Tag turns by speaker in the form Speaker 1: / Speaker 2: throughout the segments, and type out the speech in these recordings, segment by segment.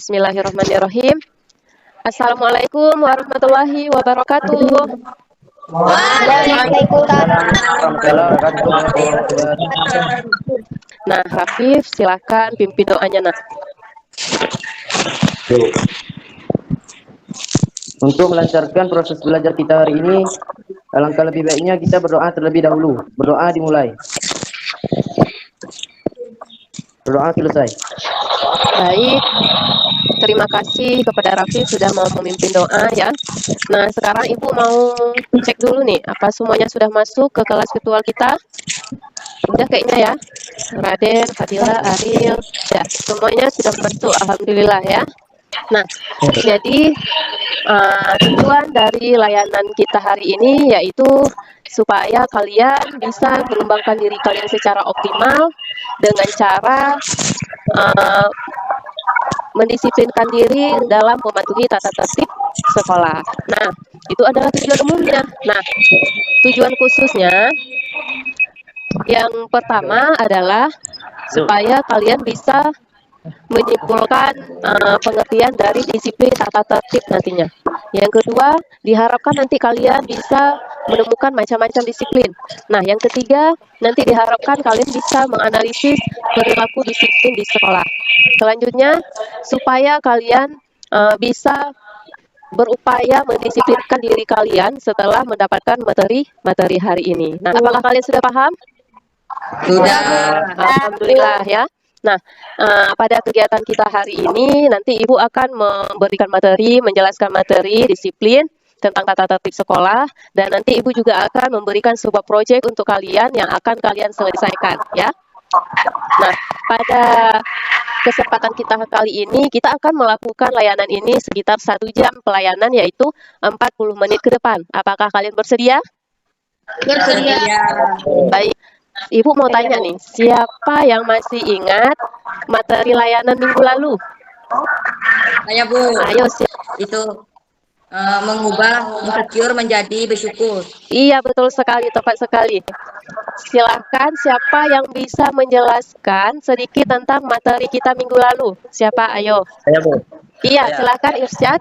Speaker 1: Bismillahirrahmanirrahim. Assalamualaikum warahmatullahi wabarakatuh. Nah, Rafif, silakan pimpin doanya, nah.
Speaker 2: Untuk melancarkan proses belajar kita hari ini, alangkah lebih baiknya kita berdoa terlebih dahulu. Berdoa dimulai. Berdoa selesai.
Speaker 1: Baik, terima kasih kepada Rafif sudah mau memimpin doa ya. Nah, sekarang Ibu mau cek dulu nih, apa semuanya sudah masuk ke kelas virtual kita? Udah kayaknya ya. Raden, Fadila, Ariel, ya semuanya sudah masuk, alhamdulillah ya. Nah, jadi tujuan dari layanan kita hari ini yaitu supaya kalian bisa mengembangkan diri kalian secara optimal dengan cara mendisiplinkan diri dalam mematuhi tata tertib sekolah. Nah, itu adalah tujuan umumnya. Nah, tujuan khususnya yang pertama adalah supaya kalian bisa menyimpulkan pengertian dari disiplin tata tertib nantinya. Yang kedua, diharapkan nanti kalian bisa menemukan macam-macam disiplin. Nah, yang ketiga, nanti diharapkan kalian bisa menganalisis perilaku disiplin di sekolah. Selanjutnya, supaya kalian bisa berupaya mendisiplinkan diri kalian setelah mendapatkan materi hari ini. Nah, apakah kalian sudah paham?
Speaker 3: Sudah.
Speaker 1: Alhamdulillah ya. Nah, pada kegiatan kita hari ini nanti Ibu akan memberikan materi, menjelaskan materi disiplin tentang tata tertib sekolah, dan nanti Ibu juga akan memberikan sebuah proyek untuk kalian yang akan kalian selesaikan ya. Nah, pada kesempatan kita kali ini kita akan melakukan layanan ini sekitar 1 jam pelayanan, yaitu 40 menit ke depan. Apakah kalian bersedia?
Speaker 3: Bersedia.
Speaker 1: Baik. Ibu mau tanya nih, siapa yang masih ingat materi layanan minggu lalu?
Speaker 3: Saya Bu.
Speaker 1: Ayo,
Speaker 3: Itu mengubah insecure menjadi bersyukur.
Speaker 1: Iya, betul sekali, tepat sekali. Silahkan siapa yang bisa menjelaskan sedikit tentang materi kita minggu lalu? Siapa? Ayo.
Speaker 2: Saya Bu.
Speaker 1: Iya, silahkan Irsyad.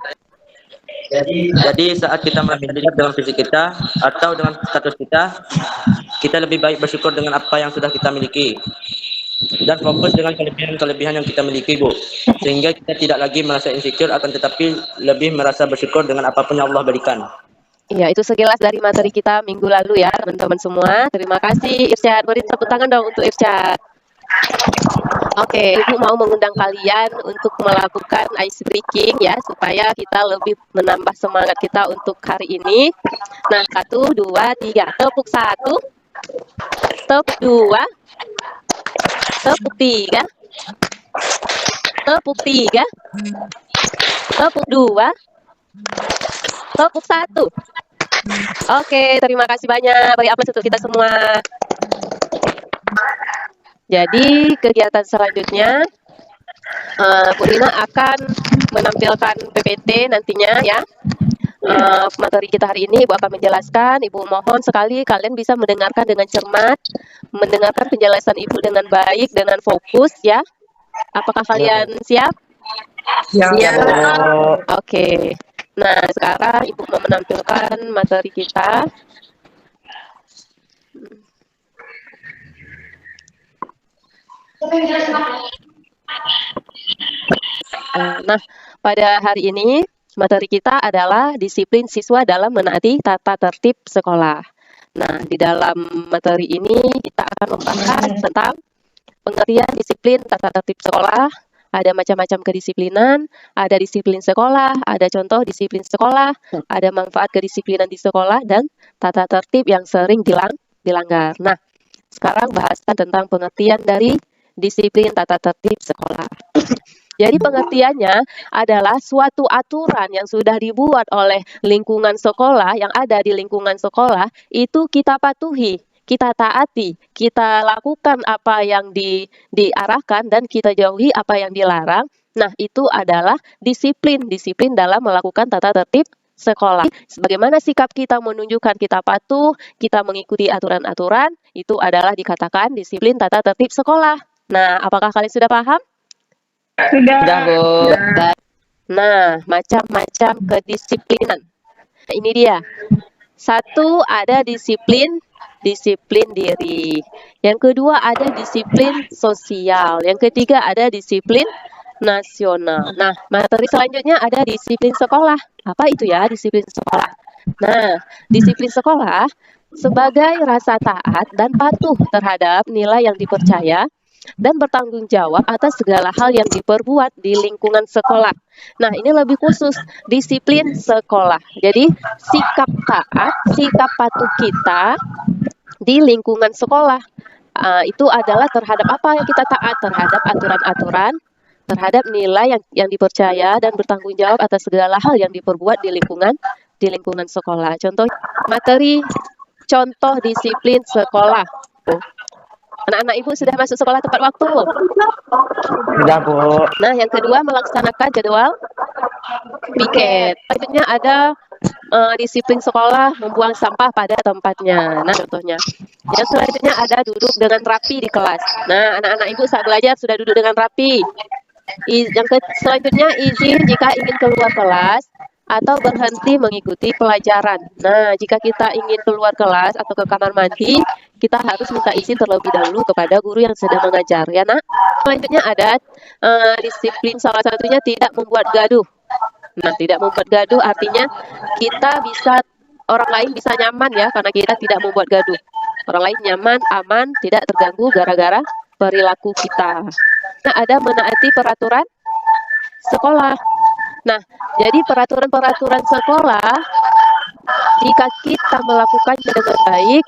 Speaker 2: Jadi saat kita memilih dengan fisik kita atau dengan status kita lebih baik bersyukur dengan apa yang sudah kita miliki dan fokus dengan kelebihan-kelebihan yang kita miliki, Bu. Sehingga kita tidak lagi merasa insecure, akan tetapi lebih merasa bersyukur dengan apapun yang Allah berikan.
Speaker 1: Iya, itu sekilas dari materi kita minggu lalu ya, teman-teman semua. Terima kasih Irsyad. Beri tepuk tangan dong untuk Irsyad. Oke, Ibu mau mengundang kalian untuk melakukan ice breaking ya, supaya kita lebih menambah semangat kita untuk hari ini. Nah, 1, 2, 3. Tepuk 1, tepuk 2, tepuk 3, tepuk 3, tepuk 2, tepuk 1. Oke, terima kasih banyak. Beri aplaus untuk kita semua. Jadi kegiatan selanjutnya Bu Rina akan menampilkan PPT nantinya ya. Materi kita hari ini Ibu akan menjelaskan. Ibu mohon sekali kalian bisa mendengarkan dengan cermat, mendengarkan penjelasan Ibu dengan baik, dengan fokus ya. Apakah kalian siap?
Speaker 3: Ya.
Speaker 1: Oke. Nah, sekarang Ibu mau menampilkan materi kita. Nah, pada hari ini materi kita adalah disiplin siswa dalam menaati tata tertib sekolah. Nah, di dalam materi ini kita akan membahas tentang pengertian disiplin tata tertib sekolah. Ada macam-macam kedisiplinan, ada disiplin sekolah, ada contoh disiplin sekolah, ada manfaat kedisiplinan di sekolah, dan tata tertib yang sering dilanggar. Nah, sekarang bahasan tentang pengertian dari disiplin tata tertib sekolah. Jadi pengertiannya adalah suatu aturan yang sudah dibuat oleh lingkungan sekolah, yang ada di lingkungan sekolah, itu kita patuhi, kita taati, kita lakukan apa yang diarahkan dan kita jauhi apa yang dilarang. Nah, itu adalah disiplin dalam melakukan tata tertib sekolah. Bagaimana sikap kita menunjukkan kita patuh, kita mengikuti aturan-aturan, itu adalah dikatakan disiplin tata tertib sekolah. Nah, apakah kalian sudah paham?
Speaker 2: Sudah, Bu.
Speaker 1: Baik. Nah, macam-macam kedisiplinan. Nah, ini dia. Satu, ada disiplin diri. Yang kedua, ada disiplin sosial. Yang ketiga, ada disiplin nasional. Nah, materi selanjutnya ada disiplin sekolah. Apa itu ya disiplin sekolah? Nah, disiplin sekolah sebagai rasa taat dan patuh terhadap nilai yang dipercaya dan bertanggung jawab atas segala hal yang diperbuat di lingkungan sekolah. Nah, ini lebih khusus disiplin sekolah. Jadi, sikap taat, sikap patuh kita di lingkungan sekolah itu adalah terhadap apa yang kita taat, terhadap aturan-aturan, terhadap nilai yang dipercaya dan bertanggung jawab atas segala hal yang diperbuat di lingkungan sekolah. Contoh materi contoh disiplin sekolah. Anak-anak Ibu sudah masuk sekolah tepat waktu.
Speaker 2: Sudah, Bu.
Speaker 1: Nah, yang kedua melaksanakan jadwal piket. Selanjutnya ada disiplin sekolah membuang sampah pada tempatnya. Nah, contohnya. Yang selanjutnya ada duduk dengan rapi di kelas. Nah, anak-anak Ibu saat belajar sudah duduk dengan rapi. Selanjutnya izin jika ingin keluar kelas atau berhenti mengikuti pelajaran. Nah, jika kita ingin keluar kelas atau ke kamar mandi, kita harus minta izin terlebih dahulu kepada guru yang sedang mengajar, ya nak. Selanjutnya ada disiplin salah satunya tidak membuat gaduh. Nah, tidak membuat gaduh artinya orang lain bisa nyaman ya, karena kita tidak membuat gaduh. Orang lain nyaman, aman, tidak terganggu gara-gara perilaku kita. Nah, ada menaati peraturan sekolah. Nah, jadi peraturan-peraturan sekolah, jika kita melakukannya dengan baik,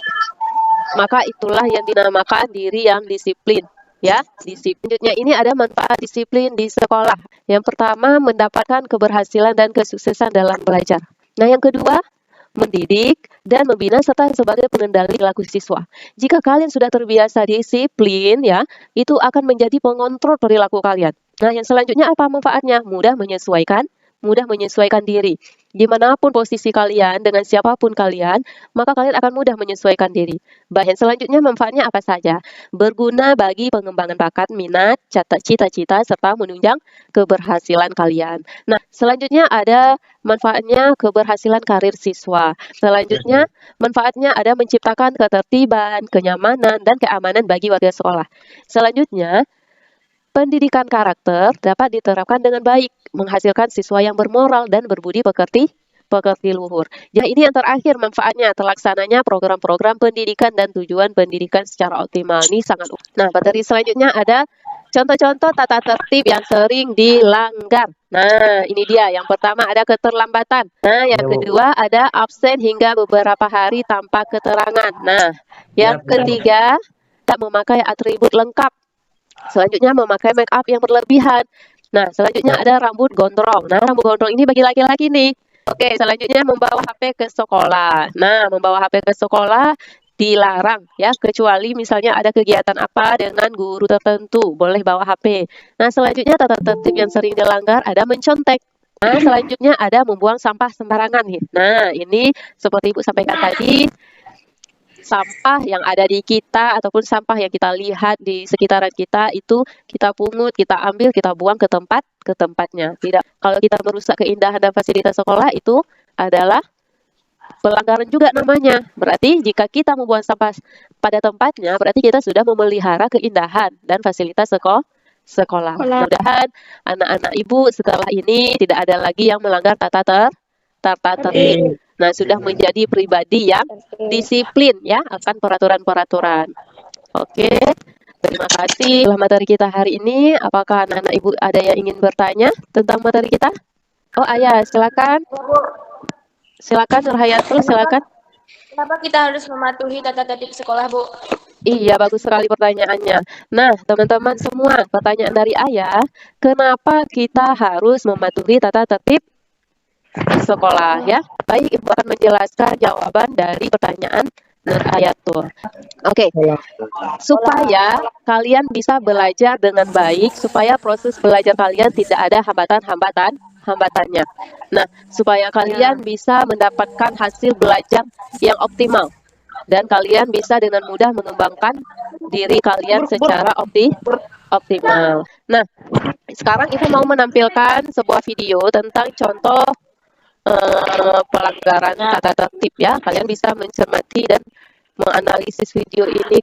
Speaker 1: maka itulah yang dinamakan diri yang disiplin. Ya, disiplin. Selanjutnya ini ada manfaat disiplin di sekolah. Yang pertama, mendapatkan keberhasilan dan kesuksesan dalam belajar. Nah, yang kedua, mendidik dan membina serta sebagai pengendali perilaku siswa. Jika kalian sudah terbiasa disiplin, ya, itu akan menjadi pengontrol perilaku kalian. Nah, yang selanjutnya apa manfaatnya? Mudah menyesuaikan diri. Dimanapun posisi kalian, dengan siapapun kalian, maka kalian akan mudah menyesuaikan diri. Baik, selanjutnya manfaatnya apa saja? Berguna bagi pengembangan bakat, minat, cita-cita, serta menunjang keberhasilan kalian. Nah, selanjutnya ada manfaatnya keberhasilan karir siswa. Selanjutnya, manfaatnya ada menciptakan ketertiban, kenyamanan, dan keamanan bagi warga sekolah. Selanjutnya, pendidikan karakter dapat diterapkan dengan baik, menghasilkan siswa yang bermoral dan berbudi pekerti luhur. Jadi ini yang terakhir manfaatnya, terlaksananya program-program pendidikan dan tujuan pendidikan secara optimal. Ini sangat. Nah, materi selanjutnya ada contoh-contoh tata tertib yang sering dilanggar. Nah, ini dia. Yang pertama ada keterlambatan. Nah, yang kedua ada absen hingga beberapa hari tanpa keterangan. Nah, yang ketiga tak memakai atribut lengkap. Selanjutnya memakai make up yang berlebihan. Nah, selanjutnya ada rambut gondrong. Nah, rambut gondrong ini bagi laki-laki nih. Oke, selanjutnya membawa HP ke sekolah. Nah, membawa HP ke sekolah dilarang ya, kecuali misalnya ada kegiatan apa dengan guru tertentu, boleh bawa HP. Nah, selanjutnya tata tertib yang sering dilanggar ada mencontek. Nah, selanjutnya ada membuang sampah sembarangan nih. Nah, ini seperti Ibu sampaikan tadi, sampah yang ada di kita ataupun sampah yang kita lihat di sekitaran kita itu kita pungut, kita ambil, kita buang ke tempatnya. Tidak, kalau kita merusak keindahan dan fasilitas sekolah itu adalah pelanggaran juga namanya. Berarti jika kita membuang sampah pada tempatnya, berarti kita sudah memelihara keindahan dan fasilitas sekolah. Mudah-mudahan anak-anak Ibu setelah ini tidak ada lagi yang melanggar tata tertib. Nah, sudah menjadi pribadi yang disiplin ya akan peraturan-peraturan. Oke, terima kasih. Setelah materi kita hari ini, apakah anak-anak Ibu ada yang ingin bertanya tentang materi kita? Oh, Ayah, silakan. Silakan, Rahayatul, silakan.
Speaker 4: Kenapa kita harus mematuhi tata tertib sekolah, Bu?
Speaker 1: Iya, bagus sekali pertanyaannya. Nah, teman-teman semua, pertanyaan dari Ayah, kenapa kita harus mematuhi tata tertib sekolah ya? Baik, Ibu akan menjelaskan jawaban dari pertanyaan Nur Hayatul. Oke, supaya kalian bisa belajar dengan baik, supaya proses belajar kalian tidak ada hambatannya. Nah, supaya kalian bisa mendapatkan hasil belajar yang optimal dan kalian bisa dengan mudah mengembangkan diri kalian secara optimal. Nah, sekarang Ibu mau menampilkan sebuah video tentang contoh pelanggaran tata tertib ya. Kalian bisa mencermati dan menganalisis video ini.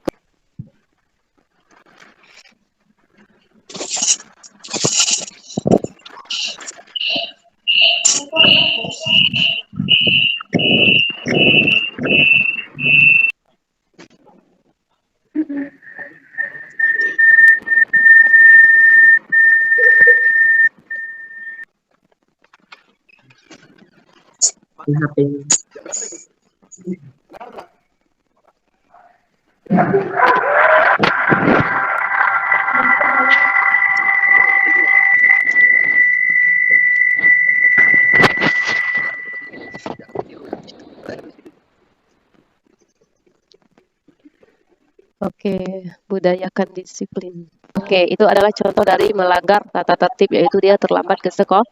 Speaker 1: Oke, budayakan disiplin. Oke, itu adalah contoh dari melanggar tata tertib, yaitu dia terlambat ke sekolah.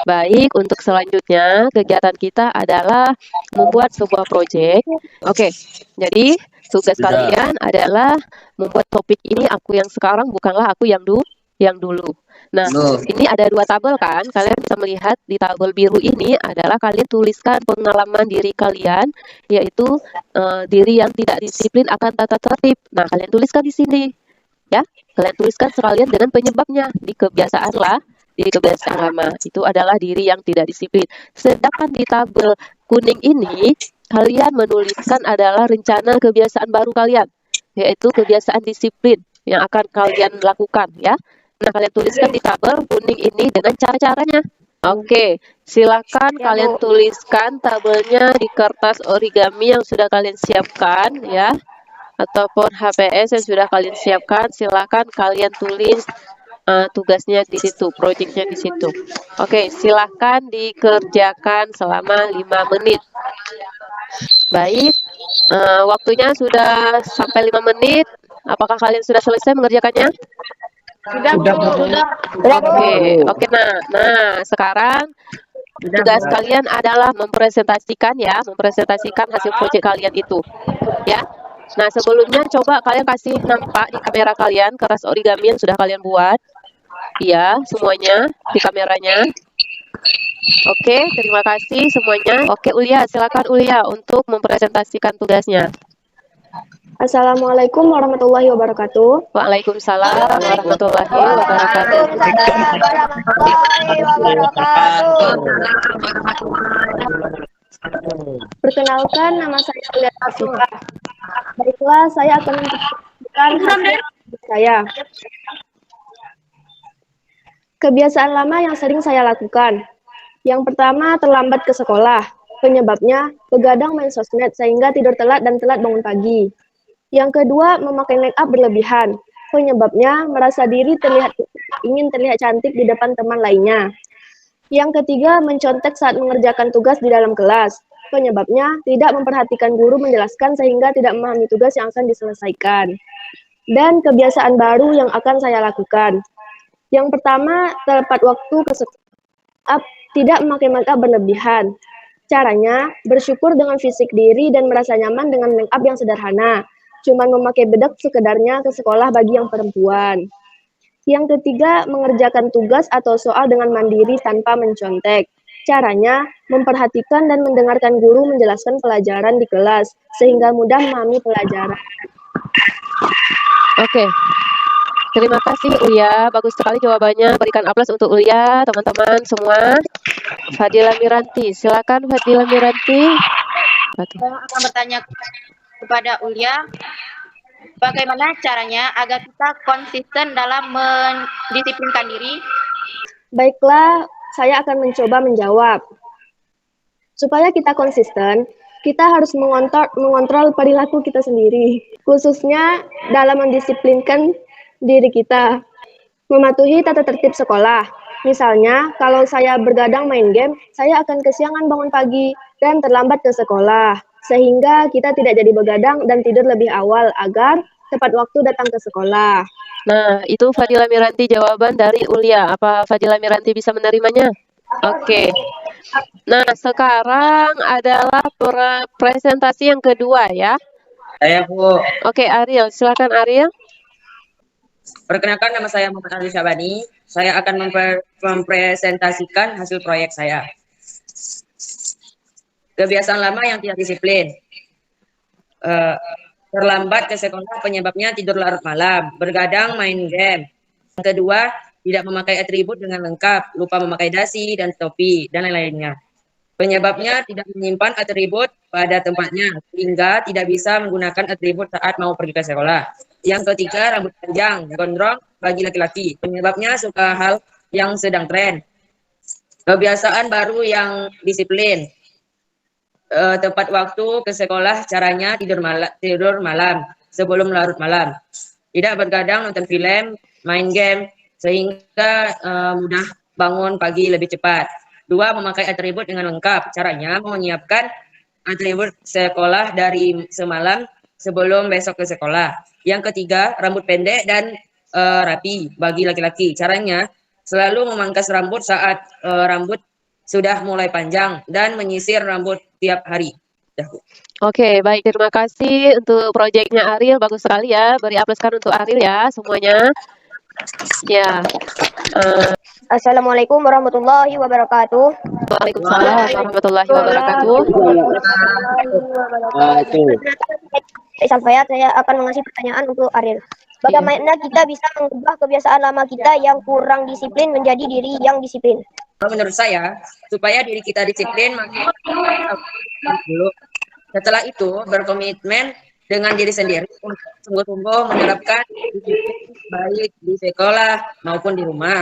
Speaker 1: Baik, untuk selanjutnya kegiatan kita adalah membuat sebuah proyek. Oke, jadi tugas kalian adalah membuat topik ini aku yang sekarang bukanlah aku yang dulu. Nah, ini ada 2 tabel kan? Kalian bisa melihat di tabel biru ini adalah kalian tuliskan pengalaman diri kalian, yaitu diri yang tidak disiplin akan tata tertib. Nah, kalian tuliskan di sini. Ya, kalian tuliskan sekalian dengan penyebabnya di kebiasaan lama. Itu adalah diri yang tidak disiplin. Sedangkan di tabel kuning ini kalian menuliskan adalah rencana kebiasaan baru kalian, yaitu kebiasaan disiplin yang akan kalian lakukan ya. Nah, kalian tuliskan di tabel kuning ini dengan cara-caranya. Oke, silakan kalian tuliskan tabelnya di kertas origami yang sudah kalian siapkan ya, ataupun HPS yang sudah kalian siapkan. Silakan kalian tulis tugasnya di situ, proyeknya di situ. Oke, silakan dikerjakan selama 5 menit. Baik, waktunya sudah sampai 5 menit. Apakah kalian sudah selesai mengerjakannya?
Speaker 4: Sudah.
Speaker 1: Oke. Nah, sekarang tugas kalian adalah mempresentasikan hasil proyek kalian itu. Ya. Nah, sebelumnya coba kalian kasih nampak di kamera kalian kertas origami yang sudah kalian buat. Iya, semuanya di kameranya. Oke, terima kasih semuanya. Oke, Ulia, silakan Ulia untuk mempresentasikan tugasnya.
Speaker 5: Assalamualaikum warahmatullahi wabarakatuh.
Speaker 1: Waalaikumsalam warahmatullahi wabarakatuh.
Speaker 5: Perkenalkan, nama saya Ulia Afifah. Baiklah, saya akan menceritakan hasil saya. Kebiasaan lama yang sering saya lakukan. Yang pertama, terlambat ke sekolah. Penyebabnya, begadang main sosmed sehingga tidur telat dan telat bangun pagi. Yang kedua, memakai make up berlebihan. Penyebabnya, merasa diri ingin terlihat cantik di depan teman lainnya. Yang ketiga, mencontek saat mengerjakan tugas di dalam kelas. Penyebabnya, tidak memperhatikan guru menjelaskan sehingga tidak memahami tugas yang akan diselesaikan. Dan kebiasaan baru yang akan saya lakukan. Yang pertama, tepat waktu ke sekolah, tidak memakai make up berlebihan. Caranya, bersyukur dengan fisik diri dan merasa nyaman dengan make up yang sederhana. Cuman memakai bedak sekedarnya ke sekolah bagi yang perempuan. Yang ketiga, mengerjakan tugas atau soal dengan mandiri tanpa mencontek. Caranya, memperhatikan dan mendengarkan guru menjelaskan pelajaran di kelas, sehingga mudah memahami pelajaran.
Speaker 1: Oke. Terima kasih Uya, bagus sekali jawabannya. Berikan aplaus untuk Uya, teman-teman semua. Fadila Miranti, silakan Fadila Miranti.
Speaker 3: Saya akan bertanya kepada Ulia, bagaimana caranya agar kita konsisten dalam mendisiplinkan diri?
Speaker 5: Baiklah, saya akan mencoba menjawab. Supaya kita konsisten, kita harus mengontrol perilaku kita sendiri, khususnya dalam mendisiplinkan diri kita. Mematuhi tata tertib sekolah. Misalnya, kalau saya bergadang main game, saya akan kesiangan bangun pagi dan terlambat ke sekolah. Sehingga kita tidak jadi begadang dan tidur lebih awal agar tepat waktu datang ke sekolah.
Speaker 1: Nah, itu Fadila Miranti jawaban dari Ulia. Apa Fadila Miranti bisa menerimanya? Oke. Nah, sekarang adalah presentasi yang kedua ya.
Speaker 2: Saya Bu.
Speaker 1: Oke, Ariel, silakan Ariel.
Speaker 2: Perkenalkan, nama saya Muhammad Ali Syabani. Saya akan mempresentasikan hasil proyek saya. Kebiasaan lama yang tidak disiplin. Terlambat ke sekolah penyebabnya tidur larut malam, bergadang main game. Yang kedua, tidak memakai atribut dengan lengkap, lupa memakai dasi dan topi, dan lain-lainnya. Penyebabnya tidak menyimpan atribut pada tempatnya, sehingga tidak bisa menggunakan atribut saat mau pergi ke sekolah. Yang ketiga, rambut panjang, gondrong bagi laki-laki. Penyebabnya suka hal yang sedang tren. Kebiasaan baru yang disiplin. Tepat waktu ke sekolah, caranya tidur malam sebelum larut malam. Tidak bergadang nonton film, main game, sehingga mudah bangun pagi lebih cepat. 2. Memakai atribut dengan lengkap. Caranya menyiapkan atribut sekolah dari semalam sebelum besok ke sekolah. Yang ketiga, rambut pendek dan rapi bagi laki-laki. Caranya selalu memangkas rambut saat rambut sudah mulai panjang dan menyisir rambut tiap hari.
Speaker 1: Oke, baik, terima kasih untuk proyeknya Ariel, bagus sekali ya. Beri aplaskan untuk Ariel ya semuanya. Ya.
Speaker 5: Assalamualaikum warahmatullahi wabarakatuh.
Speaker 1: Waalaikumsalam warahmatullahi wabarakatuh.
Speaker 5: Saya akan mengasih pertanyaan untuk Ariel. Bagaimana kita bisa mengubah kebiasaan lama kita yang kurang disiplin menjadi diri yang disiplin?
Speaker 2: Menurut saya, supaya diri kita disiplin, maka dulu. Setelah itu, berkomitmen dengan diri sendiri untuk sungguh-sungguh menerapkan disiplin baik di sekolah maupun di rumah.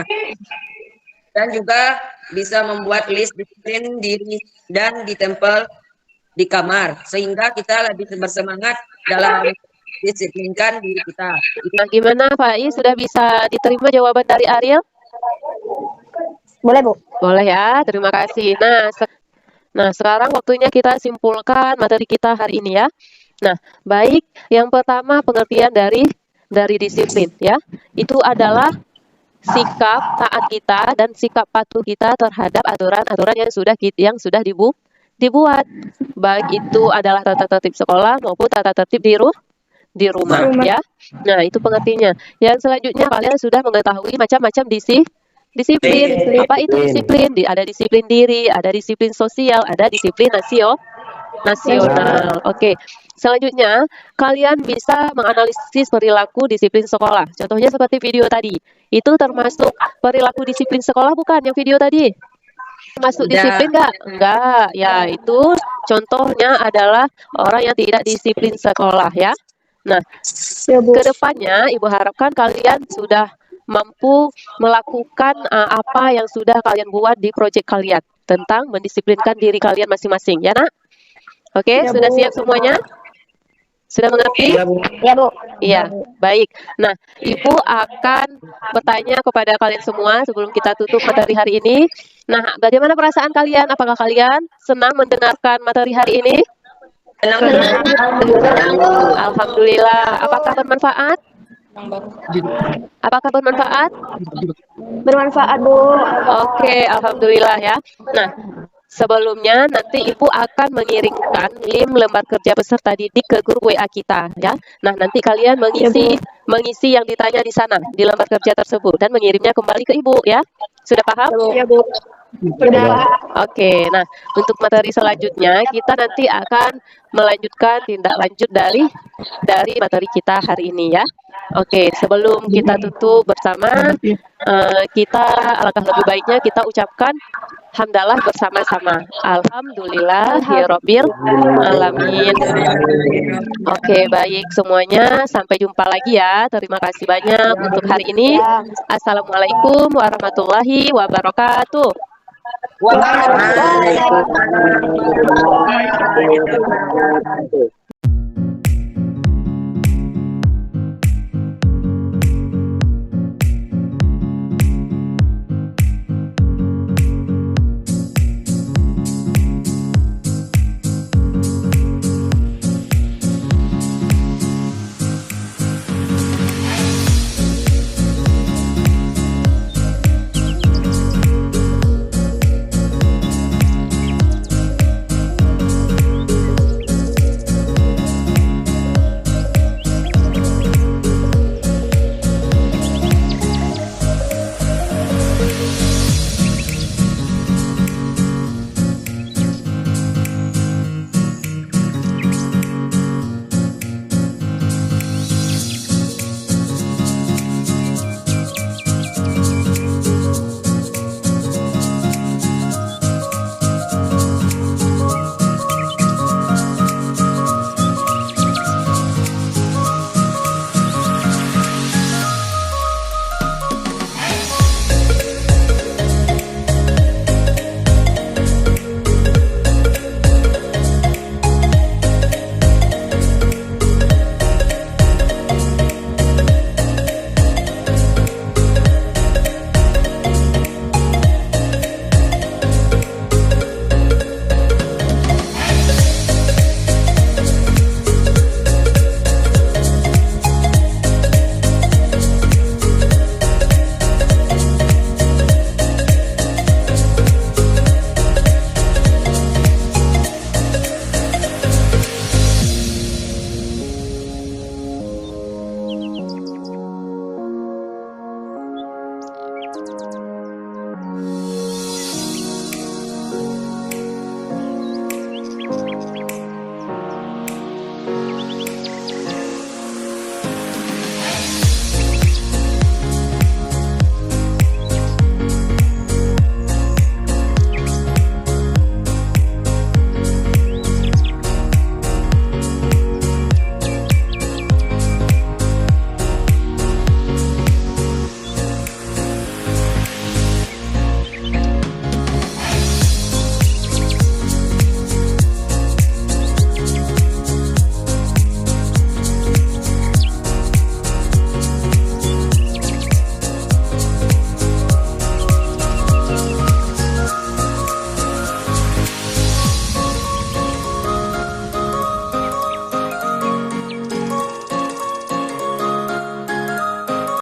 Speaker 2: Dan juga bisa membuat list disiplin diri dan ditempel di kamar, sehingga kita lebih bersemangat dalam disiplinkan diri kita.
Speaker 1: Nah, gimana Pak I? Sudah bisa diterima jawaban dari Ariel?
Speaker 5: Boleh, Bu.
Speaker 1: Boleh ya, terima kasih. Nah, sekarang waktunya kita simpulkan materi kita hari ini ya. Nah, baik, yang pertama pengertian dari disiplin ya. Itu adalah sikap taat kita dan sikap patuh kita terhadap aturan-aturan yang sudah dibuat. Baik itu adalah tata tertib sekolah maupun tata tertib di rumah ya. Nah, itu pengertiannya. Yang selanjutnya kalian sudah mengetahui macam-macam disiplin. Apa itu disiplin? Ada disiplin diri, ada disiplin sosial, ada disiplin nasional. Oke. Selanjutnya, kalian bisa menganalisis perilaku disiplin sekolah. Contohnya seperti video tadi. Itu termasuk perilaku disiplin sekolah bukan yang video tadi? Masuk disiplin nggak? Enggak. Ya, itu contohnya adalah orang yang tidak disiplin sekolah ya. Nah, kedepannya Ibu harapkan kalian sudah mampu melakukan apa yang sudah kalian buat di proyek kalian tentang mendisiplinkan diri kalian masing-masing ya nak? Oke, ya, sudah siap semuanya? Sudah mengerti?
Speaker 5: Ya, Bu.
Speaker 1: Iya, baik. Nah, Ibu akan bertanya kepada kalian semua sebelum kita tutup materi hari ini. Nah, bagaimana perasaan kalian? Apakah kalian senang mendengarkan materi hari ini? Alhamdulillah. Apakah bermanfaat? Apakah bermanfaat?
Speaker 5: Bermanfaat, Bu.
Speaker 1: Oke, alhamdulillah ya. Nah, sebelumnya nanti Ibu akan mengirimkan link lembar kerja peserta didik ke grup WA kita ya. Nah, nanti kalian mengisi yang ditanya di sana di lembar kerja tersebut dan mengirimnya kembali ke Ibu ya. Sudah paham?
Speaker 5: Ya, Bu. Sudah.
Speaker 1: Oke, nah untuk materi selanjutnya kita nanti akan melanjutkan tindak lanjut dari materi kita hari ini ya. Oke, sebelum kita tutup bersama, kita alangkah lebih baiknya kita ucapkan hamdalah bersama-sama. Alhamdulillahirabbil alamin. Oke, baik semuanya, sampai jumpa lagi ya. Terima kasih banyak untuk hari ini. Assalamualaikum warahmatullahi wabarakatuh.
Speaker 2: Waalaikumsalam.